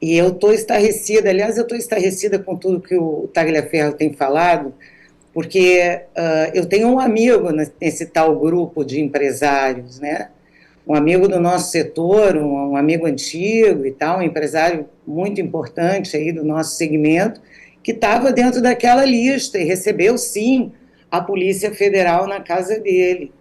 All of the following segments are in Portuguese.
E eu estou estarrecida, aliás, eu estou estarrecida com tudo que o Tagliaferro tem falado, porque eu tenho um amigo nesse tal grupo de empresários, né? Um amigo do nosso setor, um amigo antigo e tal, um empresário muito importante aí do nosso segmento, que estava dentro daquela lista e recebeu, sim, a Polícia Federal na casa dele.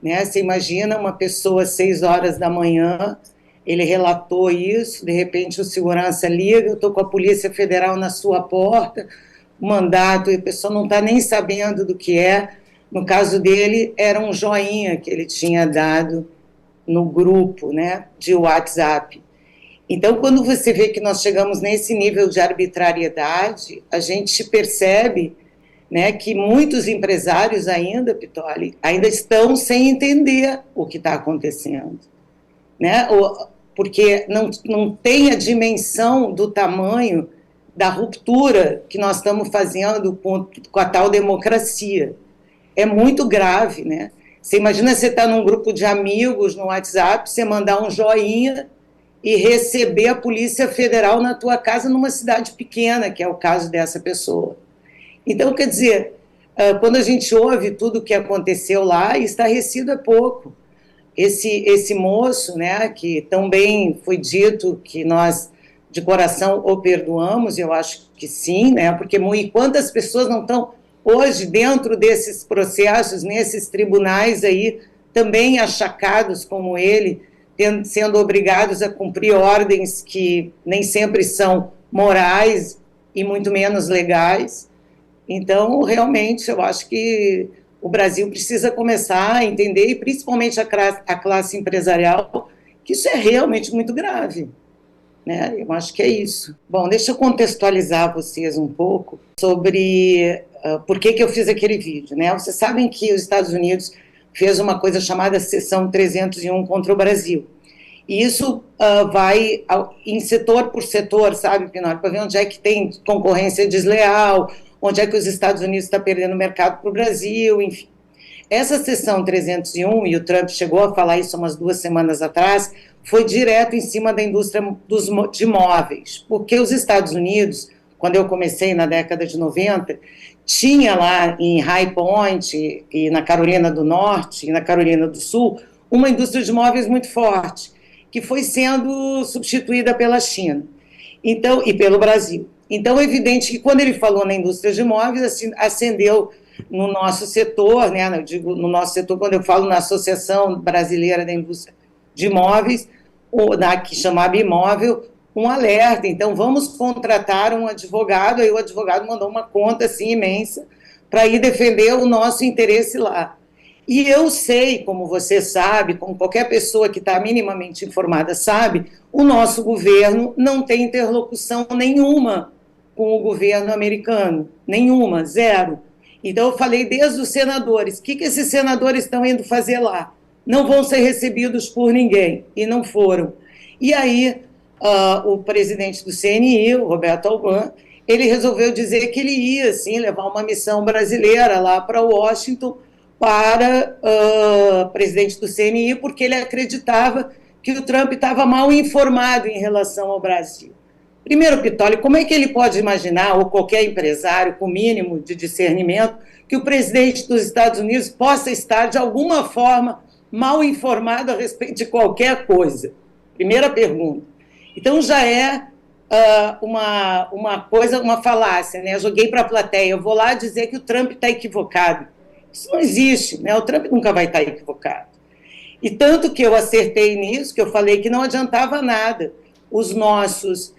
Né? Você imagina uma pessoa às 6 horas da manhã, ele relatou isso, de repente o segurança liga, eu estou com a Polícia Federal na sua porta, mandato, e a pessoa não está nem sabendo do que é. No caso dele, era um joinha que ele tinha dado no grupo, né, de WhatsApp. Então, quando você vê que nós chegamos nesse nível de arbitrariedade, a gente percebe, né, que muitos empresários ainda, Pitoli, ainda estão sem entender o que está acontecendo, né? Porque não tem a dimensão do tamanho da ruptura que nós estamos fazendo com a tal democracia. É muito grave, né? Você imagina você estar num grupo de amigos no WhatsApp, você mandar um joinha e receber a Polícia Federal na tua casa numa cidade pequena, que é o caso dessa pessoa. Então, quer dizer, quando a gente ouve tudo o que aconteceu lá, estarrecido é pouco. Esse moço, né, que também foi dito que nós, de coração, o perdoamos, eu acho que sim, né, porque quantas pessoas não estão hoje dentro desses processos, nesses tribunais aí, também achacados como ele, sendo obrigados a cumprir ordens que nem sempre são morais e muito menos legais. Então, realmente, eu acho que o Brasil precisa começar a entender, e principalmente a classe empresarial, que isso é realmente muito grave. Né? Eu acho que é isso. Bom, deixa eu contextualizar vocês um pouco sobre por que eu fiz aquele vídeo. Né? Vocês sabem que os Estados Unidos fez uma coisa chamada Seção 301 contra o Brasil. E isso vai em setor por setor, sabe, Pinóquio, para ver onde é que tem concorrência desleal, onde é que os Estados Unidos estão perdendo mercado para o Brasil, enfim. Essa seção 301, e o Trump chegou a falar isso umas 2 semanas atrás, foi direto em cima da indústria de móveis, porque os Estados Unidos, quando eu comecei na década de 90, tinha lá em High Point, e na Carolina do Norte, e na Carolina do Sul, uma indústria de móveis muito forte, que foi sendo substituída pela China, então, e pelo Brasil. Então, é evidente que quando ele falou na indústria de móveis, assim, acendeu no nosso setor, né, eu digo no nosso setor, quando eu falo na Associação Brasileira da Indústria de Móveis, que chamava Imóvel, um alerta. Então, vamos contratar um advogado. Aí o advogado mandou uma conta assim imensa para ir defender o nosso interesse lá. E eu sei, como você sabe, como qualquer pessoa que está minimamente informada sabe, o nosso governo não tem interlocução nenhuma com o governo americano, nenhuma, zero. Então eu falei desde os senadores, o que esses senadores estão indo fazer lá? Não vão ser recebidos por ninguém, e não foram. E aí o presidente do CNI, o Roberto Alban, ele resolveu dizer que ele ia, sim, levar uma missão brasileira lá para Washington, para presidente do CNI, porque ele acreditava que o Trump estava mal informado em relação ao Brasil. Primeiro, Pitoli, como é que ele pode imaginar, ou qualquer empresário com mínimo de discernimento, que o presidente dos Estados Unidos possa estar, de alguma forma, mal informado a respeito de qualquer coisa? Primeira pergunta. Então, já é uma coisa, uma falácia, né? Eu joguei para a plateia, eu vou lá dizer que o Trump está equivocado. Isso não existe, né? O Trump nunca vai estar equivocado. E tanto que eu acertei nisso, que eu falei que não adiantava nada os nossos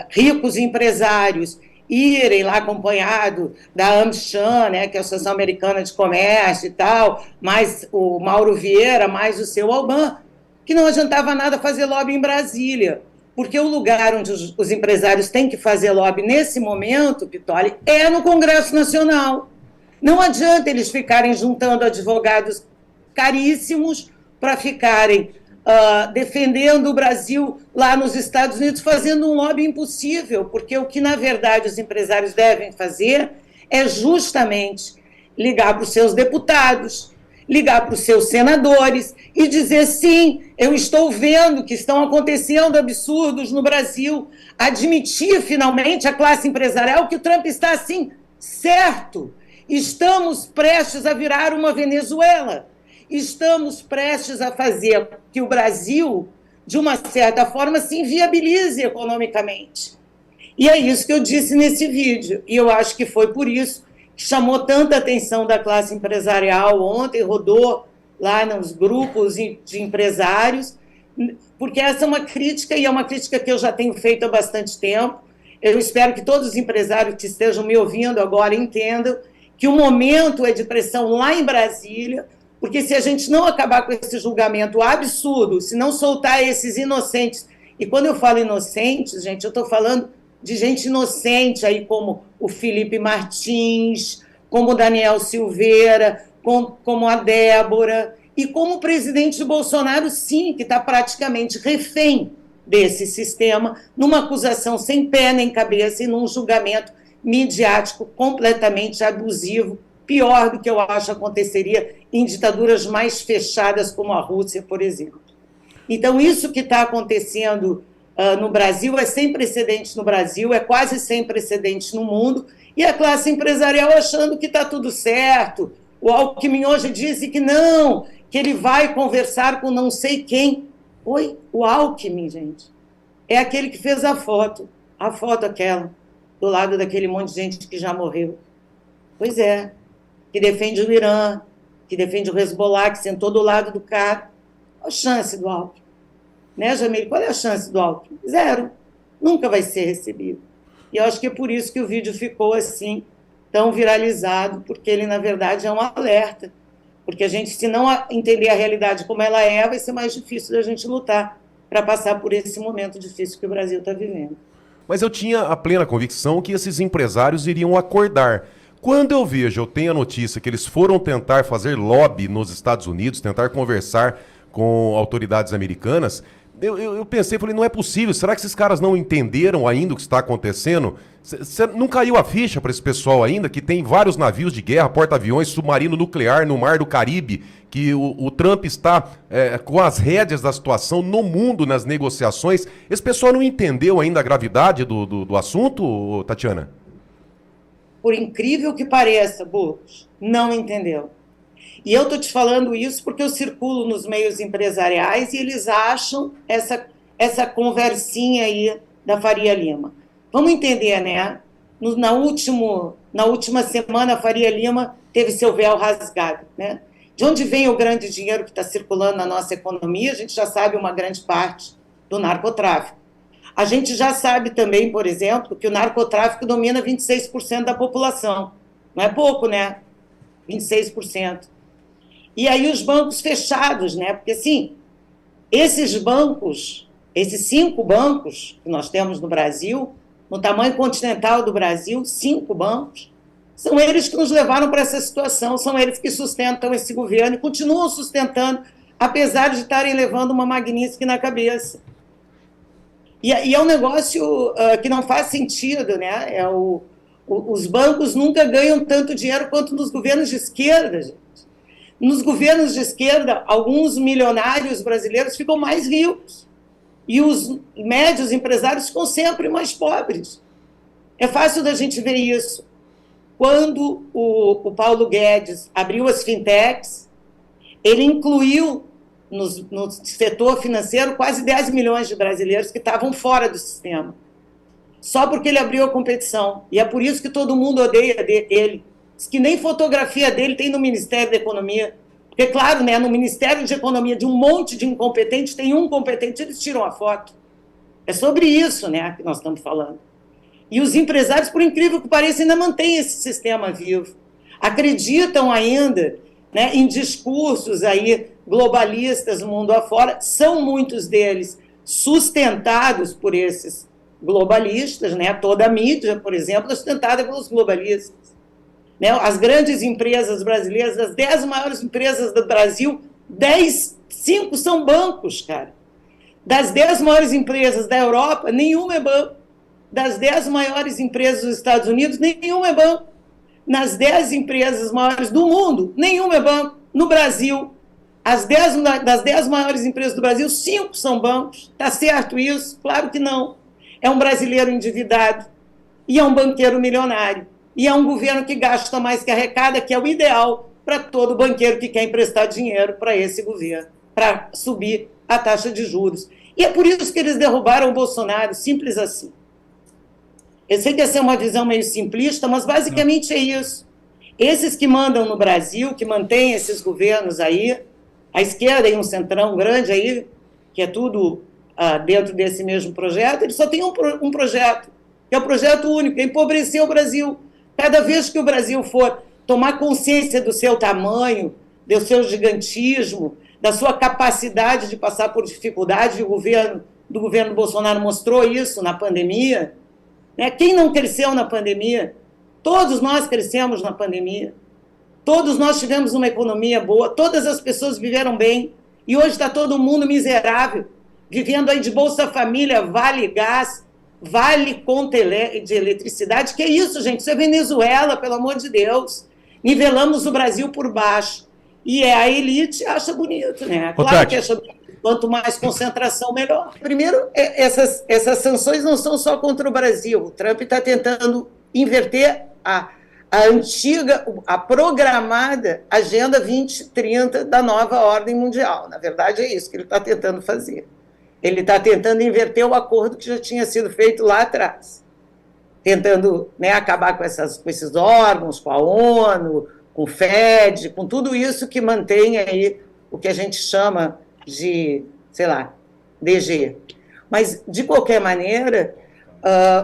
ricos empresários irem lá acompanhado da AmCham, né, que é a Associação Americana de Comércio e tal, mais o Mauro Vieira, mais o seu Alban, que não adiantava nada fazer lobby em Brasília, porque o lugar onde os empresários têm que fazer lobby nesse momento, Pitoli, é no Congresso Nacional. Não adianta eles ficarem juntando advogados caríssimos para ficarem defendendo o Brasil lá nos Estados Unidos, fazendo um lobby impossível, porque o que, na verdade, os empresários devem fazer é justamente ligar para os seus deputados ligar para os seus senadores e dizer: sim, eu estou vendo que estão acontecendo absurdos no Brasil, admitir finalmente a classe empresarial que o Trump está assim, certo, estamos prestes a virar uma Venezuela, estamos prestes a fazer que o Brasil, de uma certa forma, se inviabilize economicamente. E é isso que eu disse nesse vídeo, e eu acho que foi por isso que chamou tanta atenção da classe empresarial ontem, rodou lá nos grupos de empresários, porque essa é uma crítica, e é uma crítica que eu já tenho feito há bastante tempo. Eu espero que todos os empresários que estejam me ouvindo agora entendam que o momento é de pressão lá em Brasília, porque se a gente não acabar com esse julgamento absurdo, se não soltar esses inocentes, e quando eu falo inocentes, gente, eu estou falando de gente inocente, aí como o Felipe Martins, como o Daniel Silveira, como a Débora, e como o presidente Bolsonaro, sim, que está praticamente refém desse sistema, numa acusação sem pé nem cabeça e num julgamento midiático completamente abusivo, pior do que eu acho aconteceria em ditaduras mais fechadas como a Rússia, por exemplo. Então, isso que está acontecendo no Brasil é sem precedentes no Brasil, é quase sem precedentes no mundo, e a classe empresarial achando que está tudo certo. O Alckmin hoje disse que não, que ele vai conversar com não sei quem. Oi, o Alckmin, gente, é aquele que fez a foto aquela, do lado daquele monte de gente que já morreu. Pois é, que defende o Irã, que defende o Hezbollah, que sentou do lado do cara. Qual a chance do Alckmin? Né, Jamil? Qual é a chance do Alckmin? Zero. Nunca vai ser recebido. E eu acho que é por isso que o vídeo ficou assim, tão viralizado, porque ele, na verdade, é um alerta. Porque a gente, se não entender a realidade como ela é, vai ser mais difícil da gente lutar para passar por esse momento difícil que o Brasil está vivendo. Mas eu tinha a plena convicção que esses empresários iriam acordar. Quando eu tenho a notícia que eles foram tentar fazer lobby nos Estados Unidos, tentar conversar com autoridades americanas, eu pensei, falei, não é possível, será que esses caras não entenderam ainda o que está acontecendo? Não caiu a ficha para esse pessoal ainda, que tem vários navios de guerra, porta-aviões, submarino nuclear no Mar do Caribe, que o Trump está com as rédeas da situação no mundo, nas negociações. Esse pessoal não entendeu ainda a gravidade do assunto, Tatiana? Por incrível que pareça, Burgos, não entendeu. E eu estou te falando isso porque eu circulo nos meios empresariais e eles acham essa conversinha aí da Faria Lima. Vamos entender, né? Na última semana, a Faria Lima teve seu véu rasgado, né? De onde vem o grande dinheiro que está circulando na nossa economia? A gente já sabe uma grande parte do narcotráfico. A gente já sabe também, por exemplo, que o narcotráfico domina 26% da população. Não é pouco, né? 26%. E aí os bancos fechados, né? Porque, assim, esses bancos, esses 5 bancos que nós temos no Brasil, no tamanho continental do Brasil, 5 bancos, são eles que nos levaram para essa situação, são eles que sustentam esse governo e continuam sustentando, apesar de estarem levando uma magnífica na cabeça. E é um negócio que não faz sentido, né? Os bancos nunca ganham tanto dinheiro quanto nos governos de esquerda, gente. Nos governos de esquerda, alguns milionários brasileiros ficam mais ricos e os médios empresários ficam sempre mais pobres. É fácil da gente ver isso. Quando o Paulo Guedes abriu as fintechs, ele incluiu no setor financeiro quase 10 milhões de brasileiros que estavam fora do sistema, só porque ele abriu a competição. E é por isso que todo mundo odeia ele. Diz que nem fotografia dele tem no Ministério da Economia. Porque, claro, né, no Ministério de Economia, de um monte de incompetentes, tem um competente, eles tiram a foto. É sobre isso, né, que nós estamos falando. E os empresários, por incrível que pareça, ainda mantêm esse sistema vivo. Acreditam ainda, né, em discursos aí globalistas no mundo afora. São muitos deles sustentados por esses globalistas, né? Toda a mídia, por exemplo, é sustentada pelos globalistas. Né? As grandes empresas brasileiras, as 10 maiores empresas do Brasil, 5 são bancos, cara. Das 10 maiores empresas da Europa, nenhuma é banco. Das 10 maiores empresas dos Estados Unidos, nenhuma é banco. Nas 10 empresas maiores do mundo, nenhuma é banco. No Brasil, das 10 maiores empresas do Brasil, 5 são bancos. Está certo isso? Claro que não. É um brasileiro endividado e é um banqueiro milionário. E é um governo que gasta mais que arrecada, que é o ideal para todo banqueiro que quer emprestar dinheiro para esse governo, para subir a taxa de juros. E é por isso que eles derrubaram o Bolsonaro, simples assim. Eu sei que essa é uma visão meio simplista, mas basicamente é isso. Esses que mandam no Brasil, que mantêm esses governos aí, a esquerda e um centrão grande aí, que é tudo dentro desse mesmo projeto, eles só têm um projeto, que é o projeto único, é empobrecer o Brasil. Cada vez que o Brasil for tomar consciência do seu tamanho, do seu gigantismo, da sua capacidade de passar por dificuldade, o governo do governo Bolsonaro mostrou isso na pandemia, né? Quem não cresceu na pandemia? Todos nós crescemos na pandemia. Todos nós tivemos uma economia boa, todas as pessoas viveram bem, e hoje está todo mundo miserável, vivendo aí de Bolsa Família, Vale Gás, Vale Conta de Eletricidade. Que é isso, gente? Isso é Venezuela, pelo amor de Deus. Nivelamos o Brasil por baixo. E a elite acha bonito, né? Claro que acha bonito. Quanto mais concentração, melhor. Primeiro, essas sanções não são só contra o Brasil. O Trump está tentando inverter a antiga, a programada Agenda 2030 da nova ordem mundial. Na verdade, é isso que ele está tentando fazer. Ele está tentando inverter o acordo que já tinha sido feito lá atrás. Tentando, né, acabar com esses órgãos, com a ONU, com o FED, com tudo isso que mantém aí o que a gente chama de, sei lá, DG. Mas, de qualquer maneira,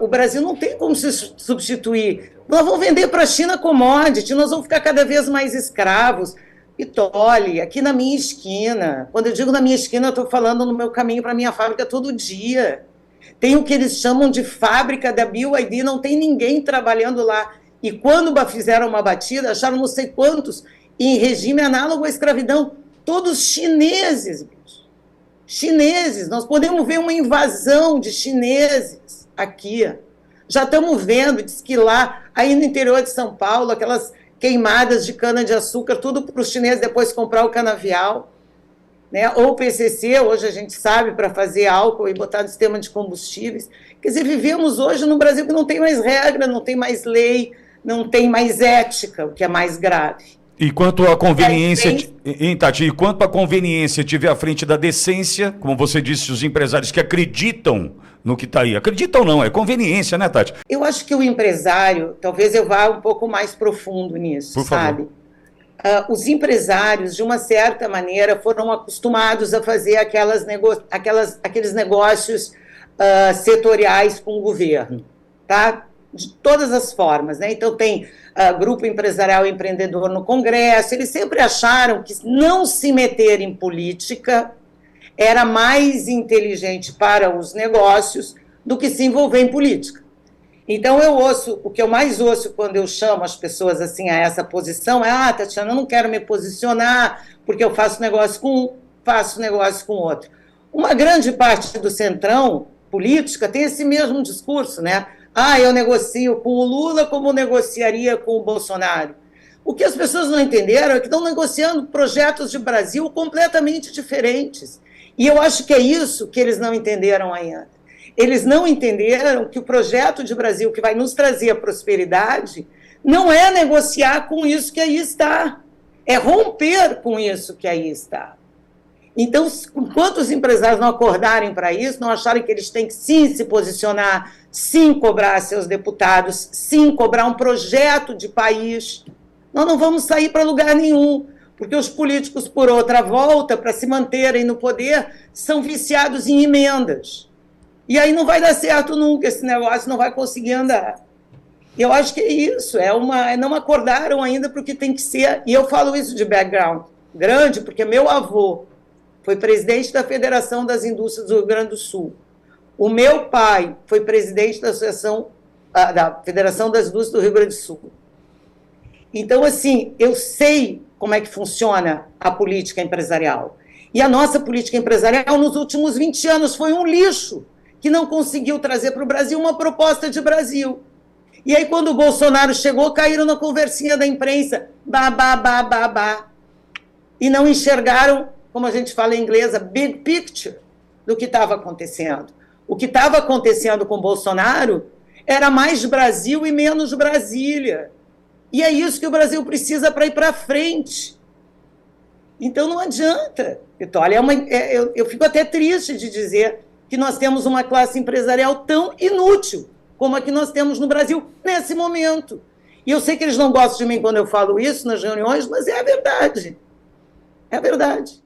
o Brasil não tem como se substituir. Nós vamos vender para a China commodity, nós vamos ficar cada vez mais escravos. Pitole, aqui na minha esquina, quando eu digo na minha esquina, eu estou falando no meu caminho para a minha fábrica todo dia. Tem o que eles chamam de fábrica da BYD, não tem ninguém trabalhando lá. E quando fizeram uma batida, acharam não sei quantos em regime análogo à escravidão. Todos chineses, bicho. Chineses. Nós podemos ver uma invasão de chineses aqui. Já estamos vendo, diz que lá, aí no interior de São Paulo, aquelas queimadas de cana-de-açúcar, tudo para os chineses depois comprar o canavial, né? Ou o PCC, hoje a gente sabe, para fazer álcool e botar no sistema de combustíveis. Quer dizer, vivemos hoje num Brasil que não tem mais regra, não tem mais lei, não tem mais ética, o que é mais grave. E quanto à conveniência, Tati, e quanto à conveniência tiver à frente da decência, como você disse, os empresários que acreditam no que está aí. Acreditam não, é conveniência, né, Tati? Eu acho que o empresário, talvez eu vá um pouco mais profundo nisso, por sabe? Os empresários, de uma certa maneira, foram acostumados a fazer aqueles negócios setoriais com o governo, tá? De todas as formas, né? Então tem grupo empresarial e empreendedor no Congresso, eles sempre acharam que não se meter em política era mais inteligente para os negócios do que se envolver em política. Então o que eu mais ouço quando eu chamo as pessoas assim a essa posição é: Tatiana, eu não quero me posicionar porque eu faço negócio com um, faço negócio com outro. Uma grande parte do centrão política tem esse mesmo discurso, né? Eu negocio com o Lula como negociaria com o Bolsonaro. O que as pessoas não entenderam é que estão negociando projetos de Brasil completamente diferentes. E eu acho que é isso que eles não entenderam ainda. Eles não entenderam que o projeto de Brasil que vai nos trazer a prosperidade não é negociar com isso que aí está, é romper com isso que aí está. Então, enquanto os empresários não acordarem para isso, não acharem que eles têm que sim se posicionar, sim cobrar seus deputados, sim cobrar um projeto de país, nós não vamos sair para lugar nenhum, porque os políticos, por outra volta, para se manterem no poder, são viciados em emendas. E aí não vai dar certo nunca, esse negócio não vai conseguir andar. Eu acho que é isso, não acordaram ainda para o que tem que ser, e eu falo isso de background grande, porque meu avô foi presidente da Federação das Indústrias do Rio Grande do Sul. O meu pai foi presidente da da Federação das Indústrias do Rio Grande do Sul. Então, assim, eu sei como é que funciona a política empresarial. E a nossa política empresarial, nos últimos 20 anos, foi um lixo que não conseguiu trazer para o Brasil uma proposta de Brasil. E aí, quando o Bolsonaro chegou, caíram na conversinha da imprensa. e não enxergaram, como a gente fala em inglês, a big picture do que estava acontecendo. O que estava acontecendo com Bolsonaro era mais Brasil e menos Brasília. E é isso que o Brasil precisa para ir para frente. Então não adianta, Vitória. Eu fico até triste de dizer que nós temos uma classe empresarial tão inútil como a que nós temos no Brasil nesse momento. E eu sei que eles não gostam de mim quando eu falo isso nas reuniões, mas é a verdade. É a verdade.